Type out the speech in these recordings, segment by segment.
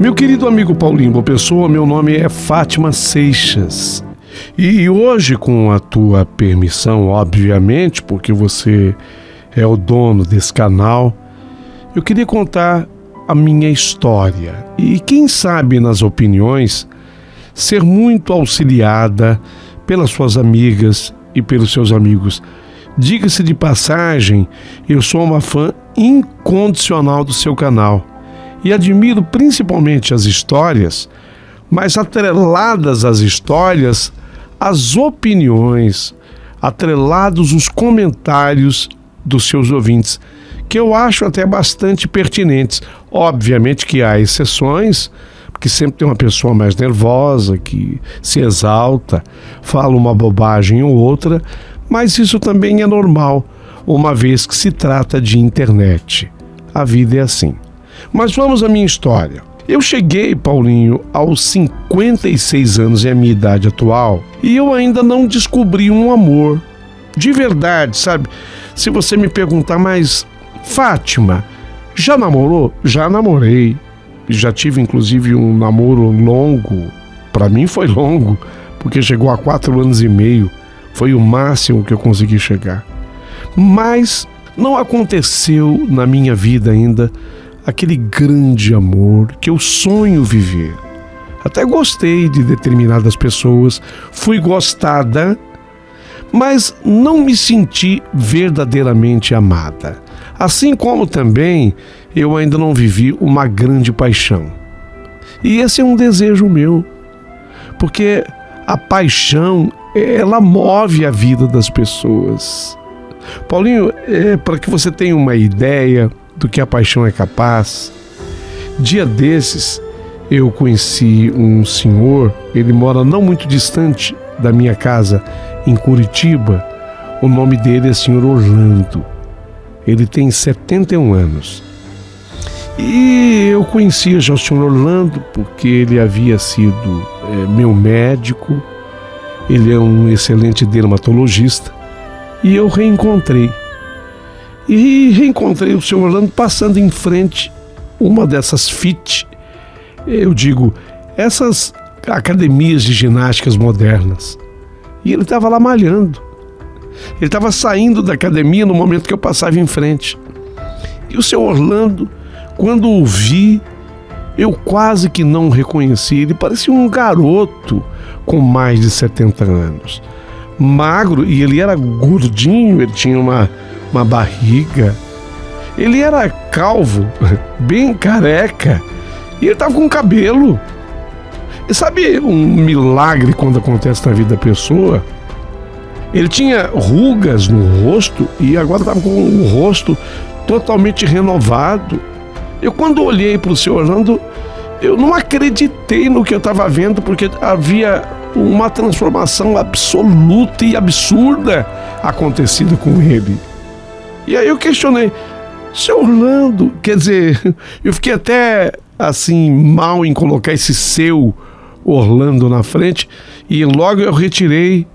Meu querido amigo Paulinho Boa Pessoa, meu nome é Fátima Seixas. E hoje, com a tua permissão, obviamente, porque você é o dono desse canal, eu queria contar a minha história. E quem sabe, nas opiniões, ser muito auxiliada pelas suas amigas e pelos seus amigos. Diga-se de passagem, eu sou uma fã incondicional do seu canal e admiro principalmente as histórias, mas atreladas às histórias, as opiniões, atrelados os comentários dos seus ouvintes, que eu acho até bastante pertinentes. Obviamente que há exceções, porque sempre tem uma pessoa mais nervosa, que se exalta, fala uma bobagem ou outra, mas isso também é normal, uma vez que se trata de internet. A vida é assim. Mas vamos à minha história. Eu cheguei, Paulinho, aos 56 anos, é a minha idade atual, e eu ainda não descobri um amor. De verdade, sabe? Se você me perguntar, mas Fátima, já namorou? Já namorei. Já tive, inclusive, um namoro longo. Para mim foi longo, porque chegou a 4 anos e meio. Foi o máximo que eu consegui chegar. Mas não aconteceu na minha vida ainda aquele grande amor que eu sonho viver. Até gostei de determinadas pessoas, fui gostada, mas não me senti verdadeiramente amada. Assim como também eu ainda não vivi uma grande paixão. E esse é um desejo meu, porque a paixão, ela move a vida das pessoas. Paulinho, para que você tenha uma ideia do que a paixão é capaz, dia desses eu conheci um senhor, ele mora não muito distante da minha casa, em Curitiba. O nome dele é senhor Orlando. Ele tem 71 anos. E eu conhecia já o senhor Orlando porque ele havia sido meu médico. Ele é um excelente dermatologista. E eu reencontrei. E reencontrei o senhor Orlando passando em frente uma dessas fit, eu digo, essas academias de ginásticas modernas. E ele estava lá malhando. Ele estava saindo da academia no momento que eu passava em frente. E o senhor Orlando, quando o vi, eu quase que não o reconheci. Ele parecia um garoto com mais de 70 anos. Magro, e ele era gordinho, ele tinha uma barriga. Ele era calvo, bem careca, e ele estava com cabelo. E sabe um milagre quando acontece na vida da pessoa? Ele tinha rugas no rosto e agora estava com o rosto totalmente renovado. Eu, quando olhei para o senhor Orlando, eu não acreditei no que eu estava vendo, porque havia uma transformação absoluta e absurda acontecida com ele. E aí eu questionei, seu Orlando, quer dizer, eu fiquei até assim mal em colocar esse seu Orlando na frente, e logo eu retirei.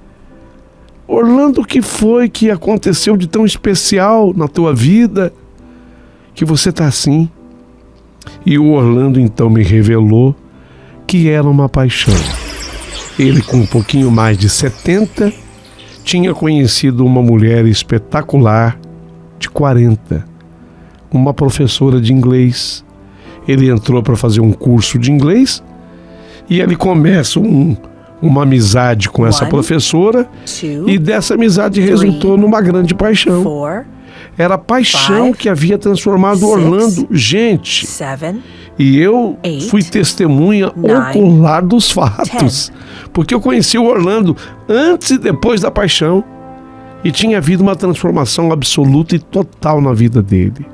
Orlando, o que foi que aconteceu de tão especial na tua vida que você tá assim? E o Orlando então me revelou que era uma paixão. Ele, com um pouquinho mais de 70, tinha conhecido uma mulher espetacular de 40, uma professora de inglês. Ele entrou para fazer um curso de inglês e ele começa uma amizade com essa professora, e dessa amizade resultou numa grande paixão. Era a paixão que havia transformado Orlando. Gente, e eu fui testemunha ocular dos fatos, porque eu conheci o Orlando antes e depois da paixão, e tinha havido uma transformação absoluta e total na vida dele.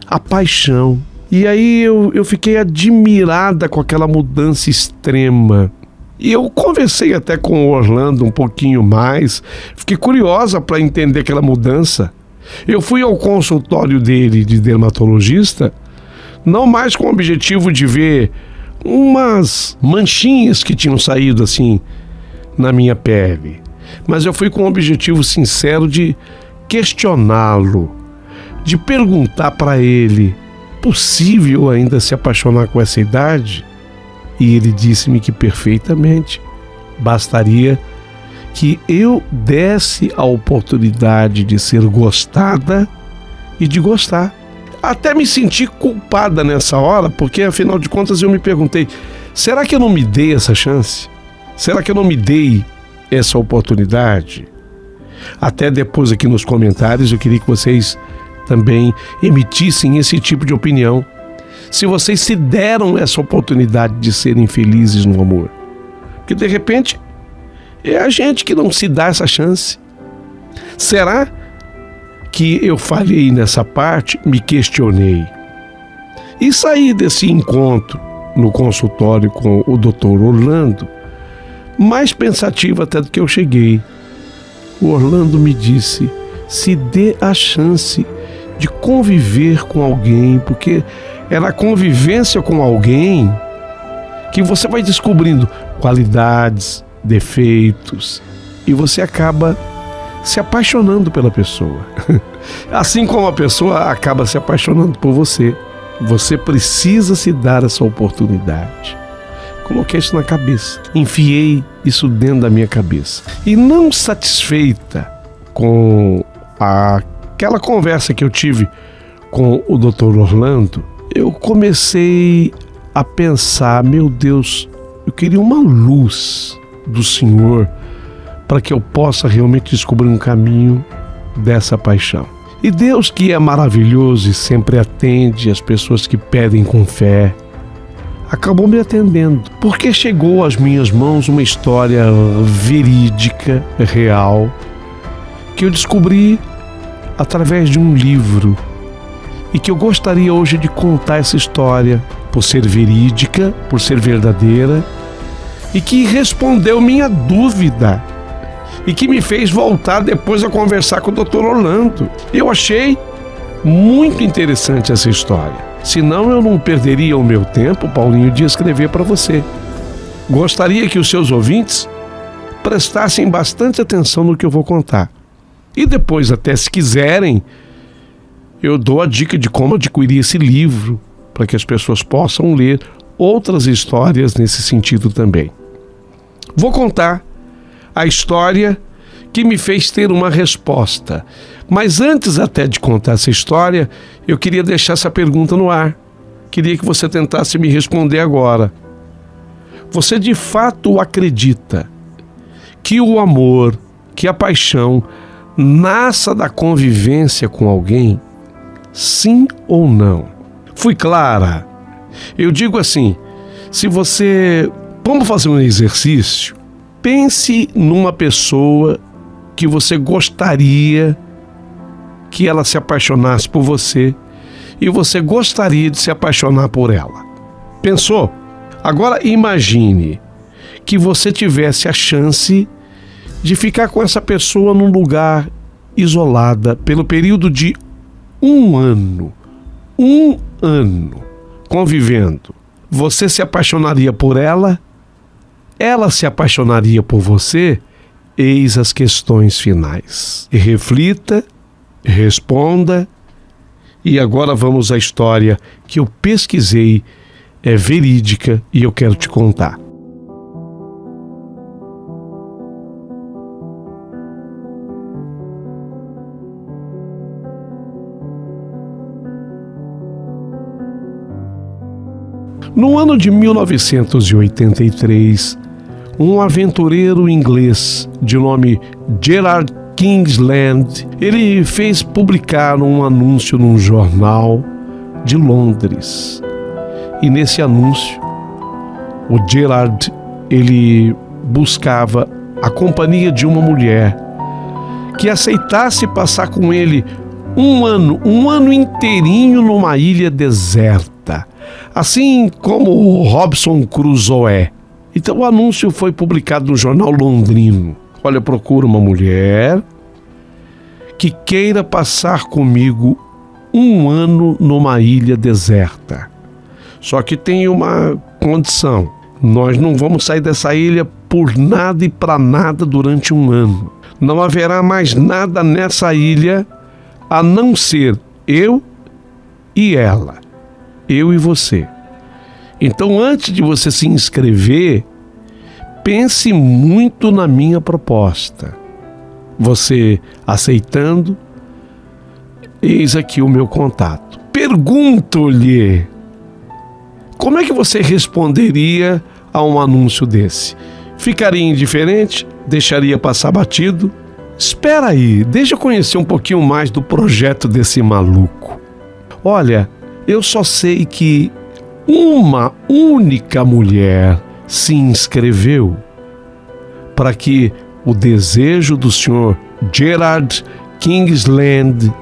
A paixão. E aí eu fiquei admirada com aquela mudança extrema. E eu conversei até com o Orlando um pouquinho mais, fiquei curiosa para entender aquela mudança. Eu fui ao consultório dele de dermatologista, não mais com o objetivo de ver umas manchinhas que tinham saído assim na minha pele, mas eu fui com o objetivo sincero de questioná-lo, de perguntar para ele: possível ainda se apaixonar com essa idade? E ele disse-me que perfeitamente bastaria que eu desse a oportunidade de ser gostada e de gostar. Até me senti culpada nessa hora, porque afinal de contas eu me perguntei, será que eu não me dei essa chance? Será que eu não me dei essa oportunidade? Até depois aqui nos comentários eu queria que vocês também emitissem esse tipo de opinião. Se vocês se deram essa oportunidade de serem felizes no amor. Porque de repente é a gente que não se dá essa chance. Será que eu falhei nessa parte? Me questionei. E saí desse encontro no consultório com o Dr. Orlando mais pensativo até do que eu cheguei. O Orlando me disse, se dê a chance de conviver com alguém, porque é na convivência com alguém que você vai descobrindo qualidades, defeitos, e você acaba se apaixonando pela pessoa. Assim como a pessoa acaba se apaixonando por você. Você precisa se dar essa oportunidade. Coloquei isso na cabeça, enfiei isso dentro da minha cabeça. E não satisfeita com aquela conversa que eu tive com o Dr. Orlando, eu comecei a pensar, meu Deus, eu queria uma luz do Senhor para que eu possa realmente descobrir um caminho dessa paixão. E Deus, que é maravilhoso e sempre atende as pessoas que pedem com fé, acabou me atendendo, porque chegou às minhas mãos uma história verídica, real, que eu descobri através de um livro e que eu gostaria hoje de contar essa história, por ser verídica, por ser verdadeira, e que respondeu minha dúvida e que me fez voltar depois a conversar com o Dr. Orlando. Eu achei muito interessante essa história. Senão eu não perderia o meu tempo, Paulinho, de escrever para você. Gostaria que os seus ouvintes prestassem bastante atenção no que eu vou contar. E depois, até se quiserem, eu dou a dica de como adquirir esse livro, para que as pessoas possam ler outras histórias nesse sentido também. Vou contar a história que me fez ter uma resposta. Mas antes até de contar essa história, eu queria deixar essa pergunta no ar. Queria que você tentasse me responder agora. Você de fato acredita que o amor, que a paixão nasça da convivência com alguém? Sim ou não? Fui clara? Eu digo assim, se você... Vamos fazer um exercício? Pense numa pessoa que você gostaria que ela se apaixonasse por você e você gostaria de se apaixonar por ela. Pensou? Agora imagine que você tivesse a chance de ficar com essa pessoa num lugar isolada pelo período de 1 ano. 1 ano convivendo. Você se apaixonaria por ela? Ela se apaixonaria por você? Eis as questões finais. E reflita, responda. E agora vamos à história que eu pesquisei, é verídica e eu quero te contar. No ano de 1983, um aventureiro inglês de nome Gerard Kingsland, ele fez publicar um anúncio num jornal de Londres. E nesse anúncio, o Gerard, ele buscava a companhia de uma mulher que aceitasse passar com ele um ano inteirinho numa ilha deserta, assim como o Robinson Crusoe. Então o anúncio foi publicado no jornal londrino. Olha, eu procuro uma mulher que queira passar comigo 1 ano numa ilha deserta. Só que tem uma condição. Nós não vamos sair dessa ilha por nada e para nada durante 1 ano. Não haverá mais nada nessa ilha a não ser eu e ela. Eu e você. Então, antes de você se inscrever, pense muito na minha proposta. Você aceitando, eis aqui o meu contato. Pergunto-lhe, como é que você responderia a um anúncio desse? Ficaria indiferente? Deixaria passar batido? Espera aí, deixa eu conhecer um pouquinho mais do projeto desse maluco. Olha, eu só sei que uma única mulher se inscreveu para que o desejo do Sr. Gerard Kingsland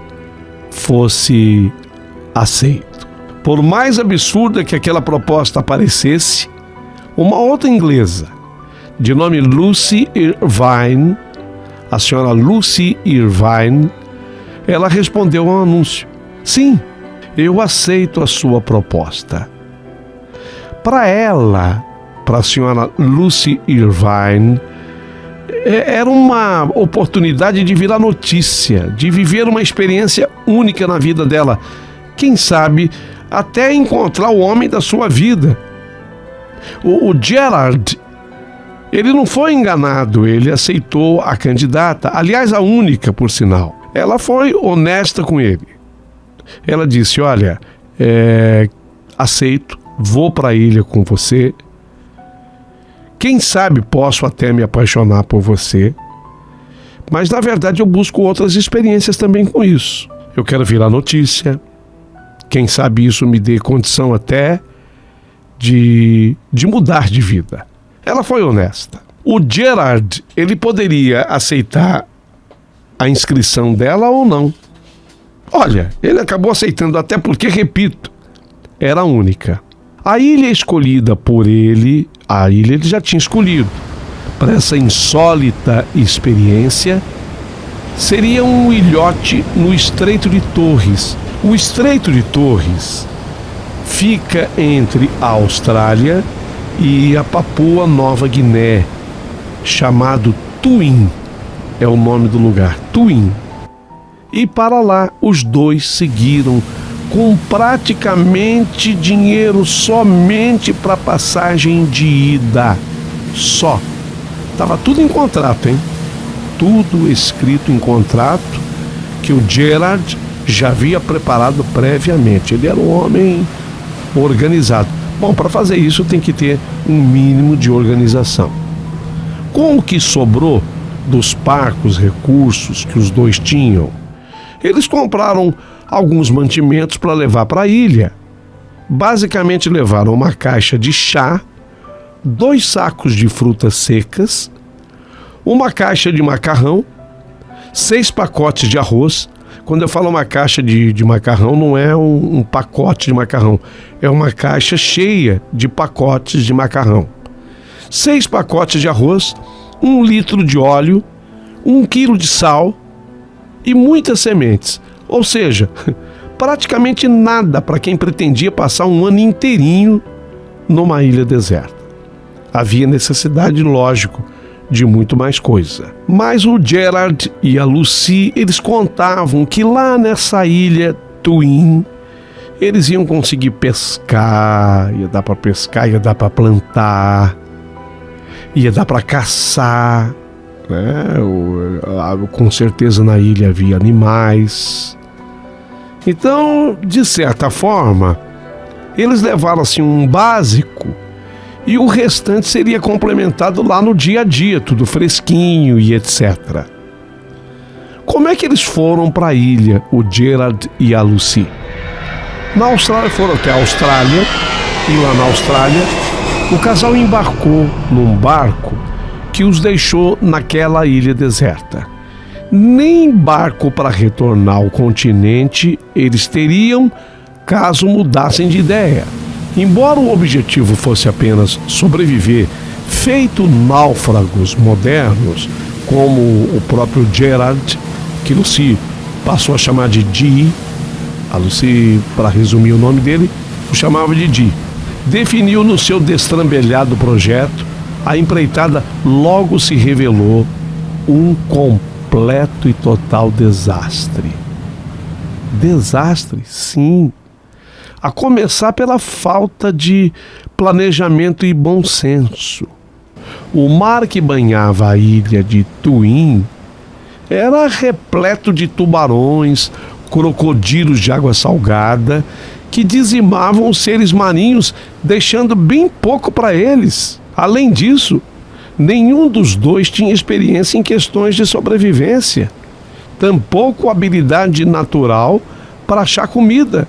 fosse aceito. Por mais absurda que aquela proposta parecesse, uma outra inglesa, de nome Lucy Irvine, a senhora Lucy Irvine, ela respondeu ao anúncio: sim, eu aceito a sua proposta. Para ela, para a senhora Lucy Irvine, era uma oportunidade de virar notícia, de viver uma experiência única na vida dela. Quem sabe até encontrar o homem da sua vida. O Gerard, ele não foi enganado, ele aceitou a candidata, aliás, a única, por sinal. Ela foi honesta com ele. Ela disse: olha, aceito, vou para a ilha com você. Quem sabe posso até me apaixonar por você. Mas, na verdade, eu busco outras experiências também com isso. Eu quero virar notícia. Quem sabe isso me dê condição até de mudar de vida. Ela foi honesta. O Gerard, ele poderia aceitar a inscrição dela ou não. Olha, ele acabou aceitando até porque, repito, era única. A ilha escolhida por ele, a ilha ele já tinha escolhido para essa insólita experiência, seria um ilhote no Estreito de Torres. O Estreito de Torres fica entre a Austrália e a Papua Nova Guiné, chamado Twin, é o nome do lugar, Twin. E para lá os dois seguiram com praticamente dinheiro somente para passagem de ida. Só. Estava tudo em contrato, hein? Tudo escrito em contrato que o Gerard já havia preparado previamente. Ele era um homem organizado. Bom, para fazer isso tem que ter um mínimo de organização. Com o que sobrou dos parcos recursos que os dois tinham, eles compraram alguns mantimentos para levar para a ilha. Basicamente levaram uma caixa de chá, 2 sacos de frutas secas, uma caixa de macarrão, 6 pacotes de arroz. Quando eu falo uma caixa de macarrão, não é um pacote de macarrão, é uma caixa cheia de pacotes de macarrão. 6 pacotes de arroz, 1 litro de óleo, 1 quilo de sal e muitas sementes. Ou seja, praticamente nada para quem pretendia passar um ano inteirinho numa ilha deserta. Havia necessidade, lógico, de muito mais coisa. Mas o Gerard e a Lucy, eles contavam que lá nessa ilha Twin, eles iam conseguir pescar, ia dar para pescar, ia dar para plantar, ia dar para caçar, né? Com certeza na ilha havia animais. Então, de certa forma, eles levaram assim um básico e o restante seria complementado lá no dia a dia, tudo fresquinho e etc. Como é que eles foram para a ilha, o Gerard e a Lucy? Na Austrália, foram até a Austrália, e lá na Austrália o casal embarcou num barco que os deixou naquela ilha deserta. Nem barco para retornar ao continente eles teriam caso mudassem de ideia. Embora o objetivo fosse apenas sobreviver, feito náufragos modernos, como o próprio Gerard, que Lucy passou a chamar de G, a Lucy, para resumir o nome dele, o chamava de G, definiu no seu destrambelhado projeto, a empreitada logo se revelou um completo e total desastre. Desastre, sim. a começar pela falta de planejamento e bom senso. O mar que banhava a ilha de Twin era repleto de tubarões, crocodilos de água salgada, que dizimavam os seres marinhos, deixando bem pouco para eles. Além disso, nenhum dos dois tinha experiência em questões de sobrevivência, tampouco habilidade natural para achar comida.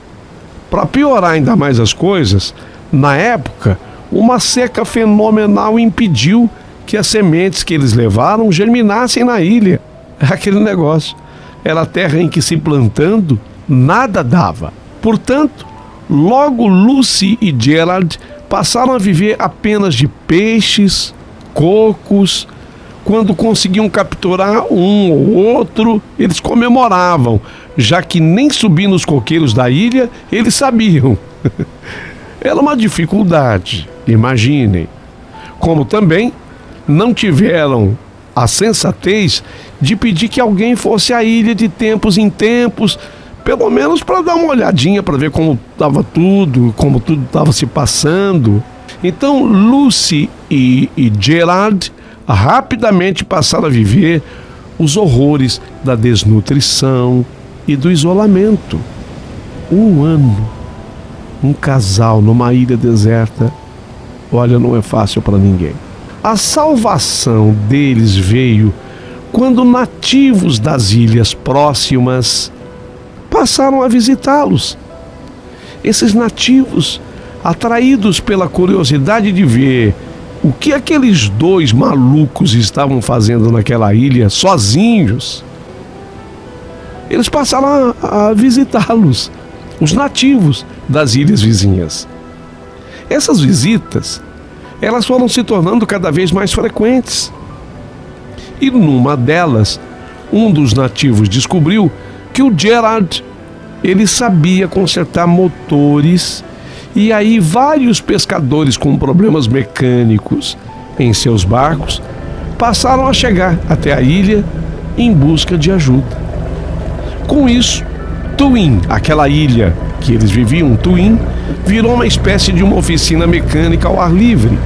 Para piorar ainda mais as coisas, na época, uma seca fenomenal impediu que as sementes que eles levaram germinassem na ilha. Aquele negócio. Era a terra em que, se plantando, nada dava. Portanto, logo Lucy e Gerald passaram a viver apenas de peixes, cocos. Quando conseguiam capturar um ou outro, eles comemoravam, já que nem subir nos coqueiros da ilha eles sabiam. Era uma dificuldade, imaginem. Como também não tiveram a sensatez de pedir que alguém fosse à ilha de tempos em tempos, pelo menos para dar uma olhadinha, para ver como estava tudo, como tudo estava se passando. Então Lucy e Gerald rapidamente passaram a viver os horrores da desnutrição e do isolamento. Um ano, um casal numa ilha deserta, olha, não é fácil para ninguém. A salvação deles veio quando nativos das ilhas próximas passaram a visitá-los. Esses nativos, atraídos pela curiosidade de ver o que aqueles dois malucos estavam fazendo naquela ilha sozinhos, eles passaram a visitá-los, os nativos das ilhas vizinhas. Essas visitas, elas foram se tornando cada vez mais frequentes. E numa delas, um dos nativos descobriu que o Gerald, ele sabia consertar motores, e aí vários pescadores com problemas mecânicos em seus barcos passaram a chegar até a ilha em busca de ajuda. Com isso, Twin, aquela ilha que eles viviam, Twin, virou uma espécie de uma oficina mecânica ao ar livre.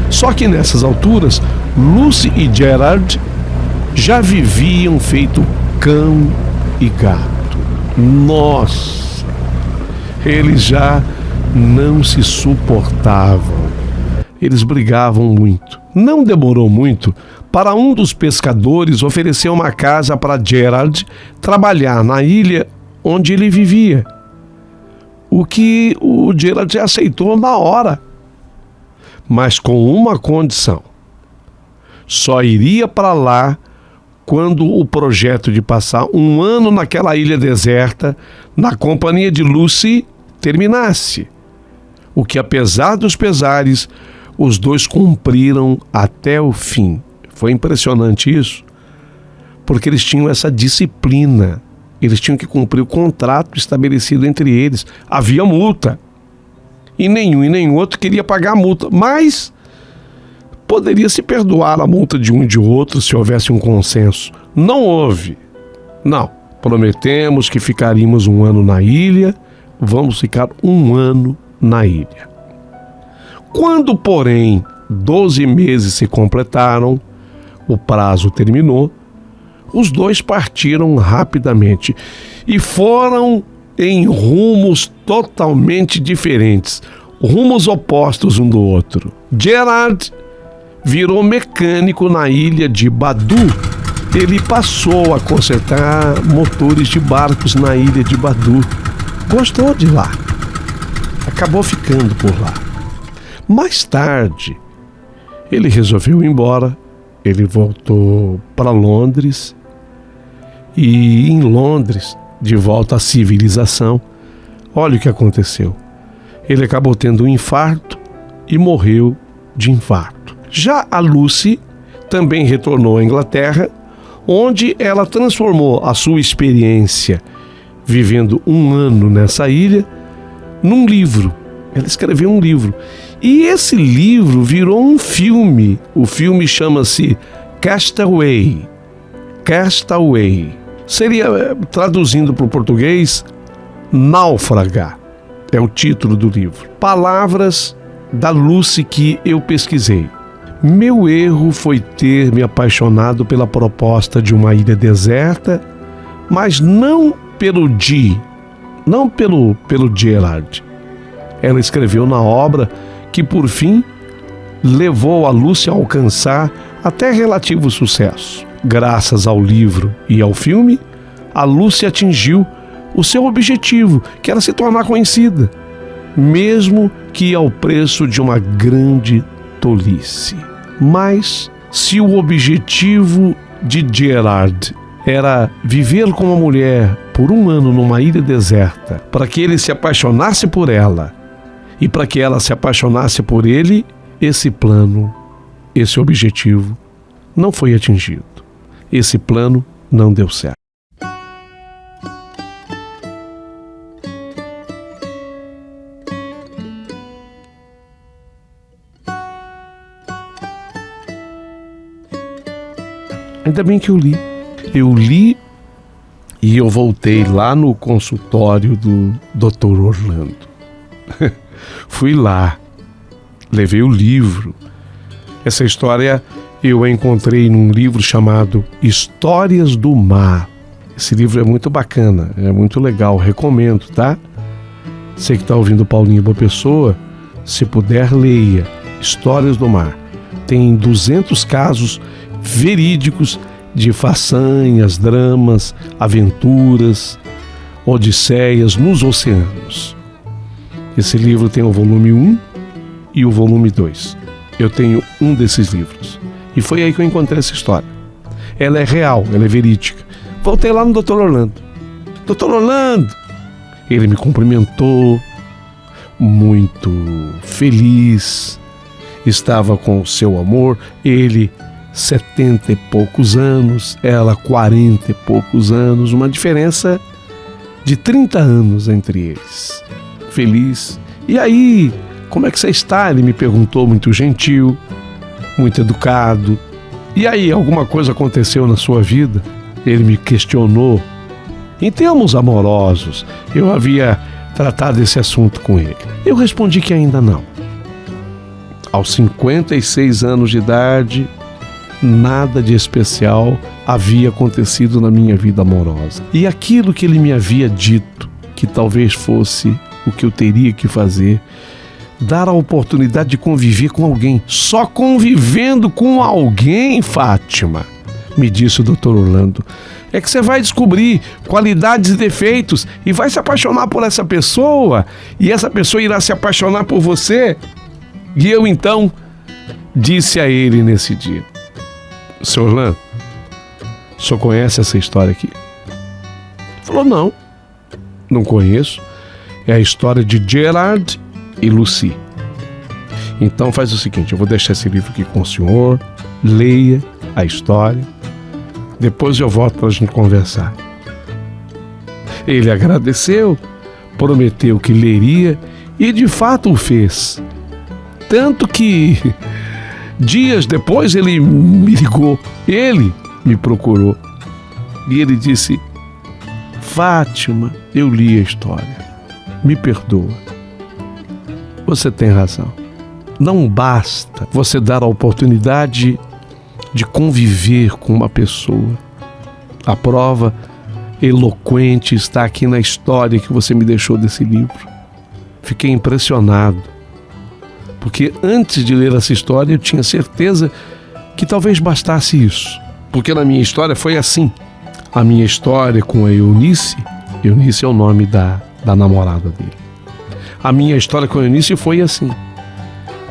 Só que nessas alturas, Lucy e Gerald já viviam feito cão e gato. Nossa! Eles já não se suportavam. Eles brigavam muito. Não demorou muito para um dos pescadores oferecer uma casa para Gerald trabalhar na ilha onde ele vivia. O que o Gerald aceitou na hora, mas com uma condição: só iria para lá quando o projeto de passar um ano naquela ilha deserta, na companhia de Lucy, terminasse. O que, apesar dos pesares, os dois cumpriram até o fim. Foi impressionante isso, porque eles tinham essa disciplina. Eles tinham que cumprir o contrato estabelecido entre eles. Havia multa. E nenhum e nem outro queria pagar a multa, mas poderia se perdoar a multa de um e de outro se houvesse um consenso. Não houve. Não. Prometemos que ficaríamos um ano na ilha, vamos ficar um ano na ilha. Quando, porém, 12 meses se completaram, o prazo terminou, os dois partiram rapidamente e foram em rumos totalmente diferentes, rumos opostos um do outro. Gerald virou mecânico na ilha de Badu. Ele passou a consertar motores de barcos na ilha de Badu. Gostou de lá. Acabou ficando por lá. Mais tarde, ele resolveu ir embora. Ele voltou para Londres. E em Londres, de volta à civilização, olha o que aconteceu. Ele acabou tendo um infarto e morreu de infarto. Já a Lucy também retornou à Inglaterra, onde ela transformou a sua experiência vivendo um ano nessa ilha num livro. Ela escreveu um livro. E esse livro virou um filme. O filme chama-se Castaway. Castaway. Seria, traduzindo para o português, náufraga. é o título do livro. Palavras da Lucy que eu pesquisei. Meu erro foi ter me apaixonado pela proposta de uma ilha deserta, mas não pelo Gerard. Ela escreveu na obra que, por fim, levou a Lucy a alcançar até relativo sucesso. Graças ao livro e ao filme, a Lucy atingiu o seu objetivo, que era se tornar conhecida, mesmo que ao preço de uma grande tolice. Mas, se o objetivo de Gerard era viver com uma mulher por 1 ano numa ilha deserta, para que ele se apaixonasse por ela e para que ela se apaixonasse por ele, esse plano, esse objetivo não foi atingido. Esse plano não deu certo. Ainda bem que eu li. Eu li e eu voltei lá no consultório do Dr. Orlando. Fui lá, levei o livro. Essa história eu a encontrei num livro chamado Histórias do Mar. Esse livro é muito bacana, é muito legal, recomendo, tá? Você que está ouvindo Paulinho Boa Pessoa, se puder, leia Histórias do Mar. Tem 200 casos verídicos de façanhas, dramas, aventuras, odisseias nos oceanos. Esse livro tem o volume 1 e o volume 2. Eu tenho um desses livros. E foi aí que eu encontrei essa história. Ela é real, ela é verídica. Voltei lá no Dr. Orlando. Dr. Orlando! Ele me cumprimentou, muito feliz. Estava com o seu amor, ele 70 e poucos anos, ela 40 e poucos anos, uma diferença de 30 anos entre eles. Feliz. E aí, como é que você está? Ele me perguntou, muito gentil, muito educado. E aí, alguma coisa aconteceu na sua vida? Ele me questionou. Em termos amorosos, eu havia tratado esse assunto com ele. Eu respondi que ainda não. Aos 56 anos de idade, nada de especial havia acontecido na minha vida amorosa. E aquilo que ele me havia dito, que talvez fosse o que eu teria que fazer, dar a oportunidade de conviver com alguém. Só convivendo com alguém, Fátima, me disse o Dr. Orlando, é que você vai descobrir qualidades e defeitos e vai se apaixonar por essa pessoa, e essa pessoa irá se apaixonar por você. E eu então disse a ele nesse dia: Sr. Orlando, o senhor conhece essa história aqui? Ele falou: não conheço. É a história de Gerard e Lucy. Então faz o seguinte, eu vou deixar esse livro aqui com o senhor, leia a história, depois eu volto para a gente conversar. Ele agradeceu, prometeu que leria e de fato o fez. Tanto que dias depois ele me ligou, ele me procurou e ele disse: Fátima, eu li a história, me perdoa, você tem razão. Não basta você dar a oportunidade de conviver com uma pessoa. A prova eloquente está aqui na história que você me deixou desse livro. Fiquei impressionado, porque antes de ler essa história eu tinha certeza que talvez bastasse isso. Porque na minha história foi assim. A minha história com a Eunice é o nome da namorada dele. A minha história com a Eunice foi assim.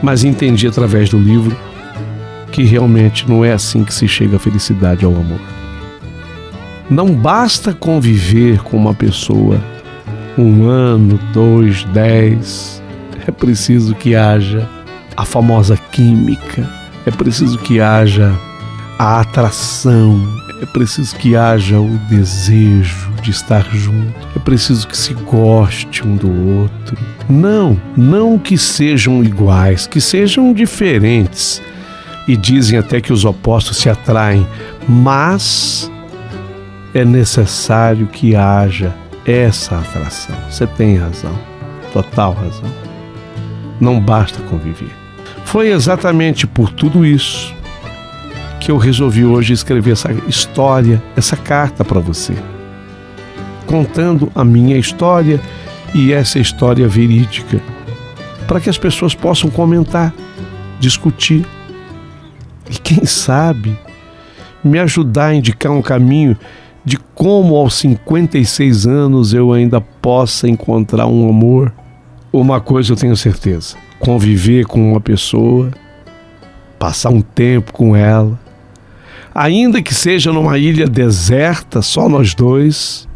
Mas entendi através do livro que realmente não é assim que se chega à felicidade, ao amor. Não basta conviver com uma pessoa 1 ano, 2, 10. É preciso que haja a famosa química. É preciso que haja a atração. É preciso que haja o desejo de estar junto. É preciso que se goste um do outro. Não que sejam iguais, que sejam diferentes. E dizem até que os opostos se atraem, mas é necessário que haja essa atração. Você tem razão. total razão. Não basta conviver. Foi exatamente por tudo isso que eu resolvi hoje escrever essa história, essa carta para você, contando a minha história e essa história verídica, para que as pessoas possam comentar, discutir e, quem sabe, me ajudar a indicar um caminho de como aos 56 anos eu ainda possa encontrar um amor. Uma coisa eu tenho certeza: conviver com uma pessoa, passar um tempo com ela, ainda que seja numa ilha deserta, só nós dois,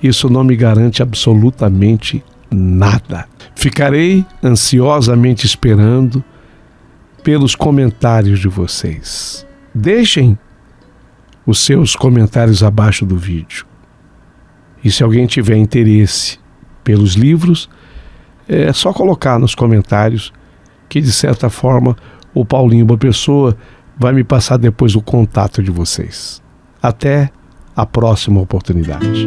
isso não me garante absolutamente nada. Ficarei ansiosamente esperando pelos comentários de vocês. Deixem os seus comentários abaixo do vídeo. E se alguém tiver interesse pelos livros, é só colocar nos comentários que, de certa forma, o Paulinho Boa Pessoa vai me passar depois o contato de vocês. Até a próxima oportunidade.